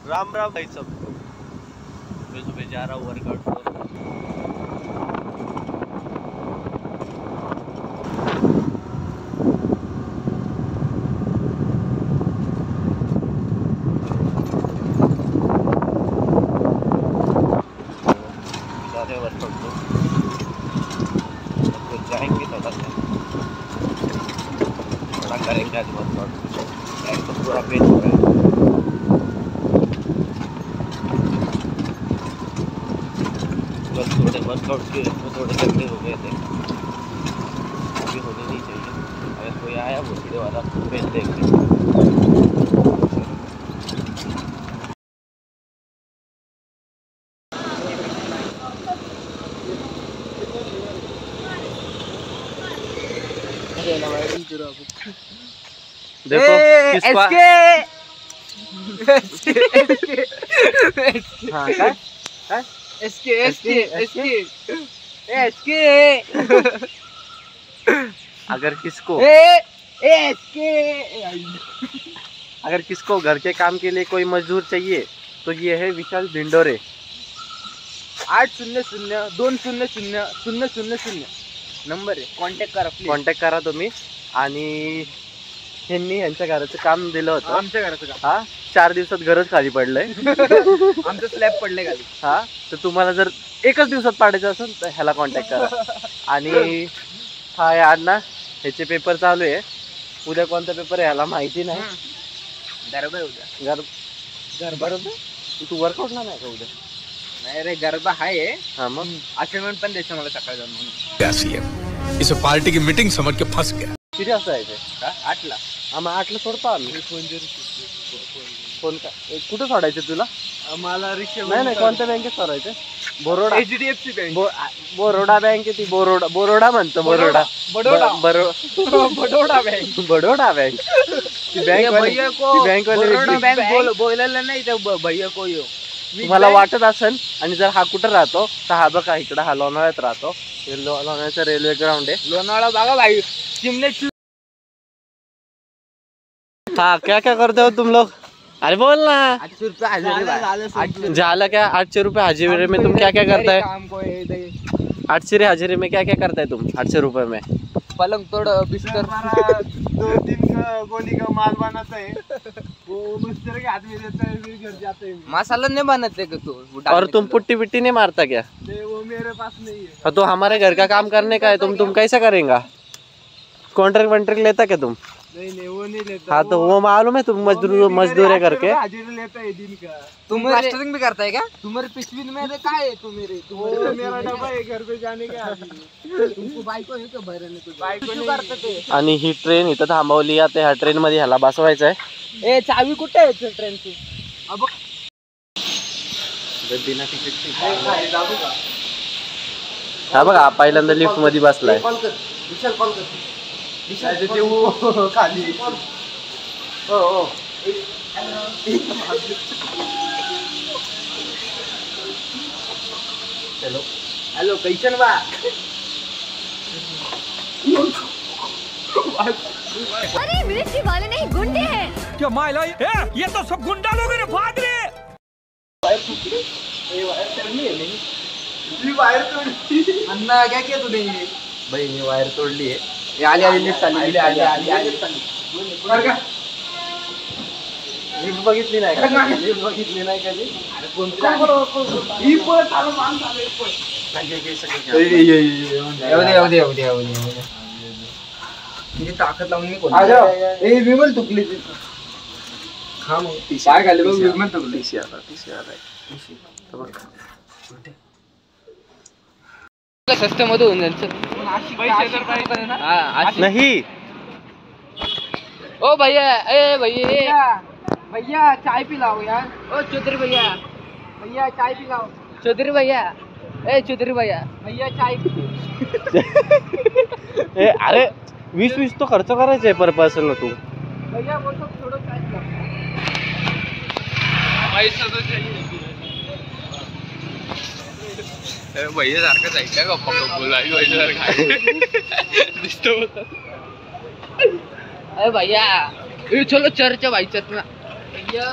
राम राम भाई सबको। मैं सुबह जा रहा हूँ वर्कआउट को। वर्कआउट को जाएंगे थोड़ा करेंगे आज वर्कआउट। बैग तो पूरा पेन हो रहा है। बस थोड़े वर्कआउट के थोड़े गंदे हो गए थे, अभी होने नहीं चाहिए। अगर कोई आया वो वीडियो वाला पेन देख ले। देखो अगर किसको घर के काम के लिए कोई मजदूर चाहिए तो ये है विशाल भिंडोरे। 800-200-000 नंबर आहे, कॉन्टॅक्ट करा तुम्ही। आणि ह्यांनी यांच्या घराचं काम दिलं होतं। आमच्या घराचं काम हा 4 दिवसात घरच खाली पडलंय। आमचं स्लॅब पडले खाली। हा तर तुम्हाला जर एकच दिवसात पाडायचं असेल तर ह्याला कॉन्टॅक्ट करा। आणि हा यार ना ह्याचे पेपर चालू आहे। उद्या कोणता पेपर आहे ह्याला माहिती नाही। गरबा उद्या बरोबर तू वर्कआउट नाही का उद्या? नाही रे, गरबा आहे। हा मग असाइनमेंट पण द्यायचं मला सकाळी जाऊन म्हणून। इसे पार्टी की मीटिंग समझ के फंस गया। किती वाजता यायचं? का 8ला? आम्ही 8ला सोडतो आम्ही। फोन का कुठं सोडायचं तुला? मला रिक्षा नाही कोणत्या बँकेत सोडायचं? Baroda HDFC bank. Baroda bank ती बरोडा म्हणतो। बरोडा बडोदा बँक। बडोडा बँक ती बँक भैया को बडोदा बँक बोलायला नाही तर भैया को यो तुम्हाला वाटत असेल। आणि जर हा कुठं राहतो तर हा बघा इकडं हा लोणावळ्यात राहतो। लोणावळ्याचा रेल्वे ग्राउंड आहे। लोणावळा बघा भाई, चिमणे। हाँ क्या क्या करते हो तुम लोग? अरे बोल ना। 800 रुपये हाजिरी। झाला क्या? 800 रुपये हाजिरी में तुम क्या क्या करता है? 800 हाजिरी में क्या क्या करता है तुम 800 रुपये में? पलंग तोड़, बिस्तर, 2-3 गोली का माल बनाता है, वो मिस्त्री के हाथ में देता है, फिर घर जाते हैं। मसाला नहीं बनाते क्या तू? और तुम पुट्टी बिट्टी नहीं मारता क्या? नहीं, वो मेरे पास नहीं है। तो हमारे घर का काम करने का है, तुम कैसा करेंगा? कॉन्ट्रैक्ट लेता क्या तुम? नहीं वो नहीं लेता। हाँ तो वो मालूम है तुम मजदूर है करके। हाजिरी लेता है दिन का। तुम प्लास्टरिंग भी करता है क्या? तुम्हारे पिछली में क्या है? वो मेरा डब्बा है घर पे जाने का। तुमको बाइको है क्या? भरने को बाइको नहीं करते थे। आणि ही ट्रेन इथं थांबवली आहे। ह्या ट्रेन मध्ये ह्याला बसवायचं आहे। ए चावी कुठे आहे ट्रेनची? अब बिना तिकीटची हा बघा पहिल्यांदा लिफ्ट मध्ये बसलाय। कॉल कर विशाल, कॉल कर वो खाली। हो हेलो कैसन बा? अरे मिलिट्री वाले नहीं, गुंडे हैं। क्या माइला ये तो सब गुंडा लोग हैं भाग रे। वायर तोड़ी। अन्ना क्या किया तूने? भाई मी वायर तोडली आहे। आली लिफ्ट आली। लिफ्ट बघितली नाही का? लिफ्ट बघितली नाही कधी? ताकद लावून मी कोण विमल तुकली काय खाली बघ, विमल तुकली। सस्ते मध्ये होऊन नहीं ओ भैया, ए भैया चाय पिलाओ यार। ओ चौधरी भैया चाय पिलाओ। चौधरी भैया, ए चौधरी भैया चाय। अरे 20 तो खर्च करायचा आहे पर पर्सन ना तू। भैया वो सब छोड़ो, चाय पिलाओ। पैसा तो चाहिए। भैया सारखं जायचं गप्पा बोलायला दिसतो होता। अरे भैया चलो चर्च भाई, चर्च में भैया।